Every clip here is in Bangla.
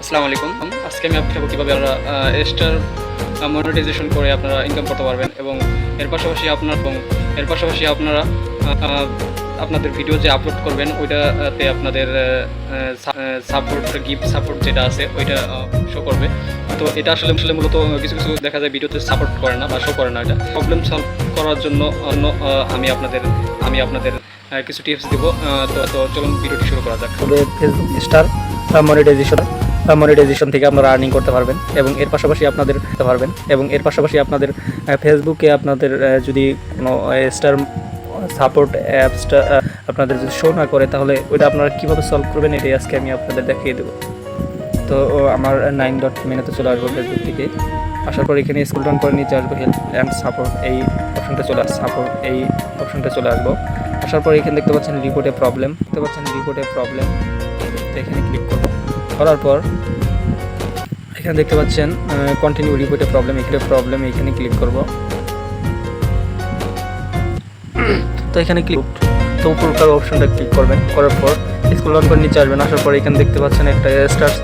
আসসালামু আলাইকুম। আজকে আমি আপনাকে দেখাবো কীভাবে আপনারা স্টার মনিটাইজেশন করে আপনারা ইনকাম করতে পারবেন এবং এর পাশাপাশি আপনারা আপনাদের ভিডিও যে আপলোড করবেন ওইটাতে আপনাদের গিফট সাপোর্ট যেটা আছে ওইটা শো করবে। তো এটা আসলে মূলত কিছু দেখা যায় ভিডিওতে সাপোর্ট করে না বা শো করে না। এটা প্রবলেম সলভ করার জন্য আমি আপনাদের কিছু টিপস দিব। তো চলুন ভিডিওটি শুরু করা যাক। ফেসবুক স্টার মনিটাইজেশন থেকে আপনারা আর্নিং করতে পারবেন এবং এর পাশাপাশি আপনাদের ফেসবুকে আপনাদের যদি কোনো স্টার সাপোর্ট অ্যাপসটা আপনাদের যদি শো না করে তাহলে ওইটা আপনারা কীভাবে সলভ করবেন এটাই আজকে আমি আপনাদের দেখিয়ে দেবো। তো আমার 9 মেনুতে চলে আসবো ফেসবুক থেকে। আসার পর এখানে স্ক্রল ডাউন করে নিচে আসবো হেল্প অ্যান্ড সাপোর্ট এই অপশনটা চলে আসবো। আসার পর এখানে দেখতে পাচ্ছেন রিপোর্টে প্রবলেম, তো এখানে ক্লিক করবো। করার পর এখানে দেখতে পাচ্ছেন কন্টিনিউ রিপোর্টে প্রবলেম, এখানে ক্লিক করব। তো এখানে তো উপরকার অপশনটা ক্লিক করবেন। করার পর স্ক্রল ডাউন করে নিচে আসবেন। আসার পর এখানে দেখতে পাচ্ছেন একটা স্টার্স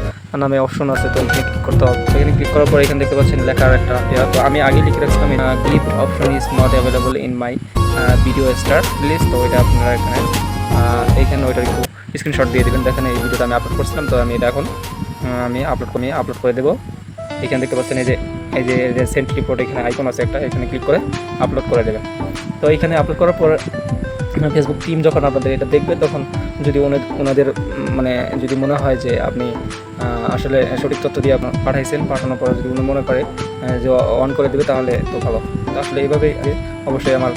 নামে অপশন আছে, তো এখানে ক্লিক করতে হবে। এখানে ক্লিক করার পর এখানে দেখতে পাচ্ছেন লেখার একটা তো আমি আগে লিখে রাখছিলাম gift option is not available in my video star list. তো ওইটা আপনারা এখানে ওইটা একটু স্ক্রিনশট দিয়ে দেবেন। দেখেন এই ভিডিওটা আমি আপলোড করছিলাম, তো আমি এটা এখন আমি আপলোড করে দেবো। এখানে দেখতে পাচ্ছেন এই যে সেন্ট রিপোর্ট এখানে আইকন আছে একটা, এখানে ক্লিক করে আপলোড করে দেবেন। তো এখানে আপলোড করার পর ফেসবুক টিম যখন আপনাদের এটা দেখবে তখন যদি ওনাদের যদি মনে হয় যে আপনি আসলে সঠিক তথ্য দিয়ে আপনার পাঠানোর পর যদি উনি মনে করে যে অন করে দেবে তাহলে তো ভালো। আসলে এইভাবেই অবশ্যই আমার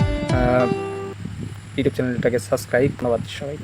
ইউটিউব চ্যানেলটাকে সাবস্ক্রাইব। ধন্যবাদ সবাই।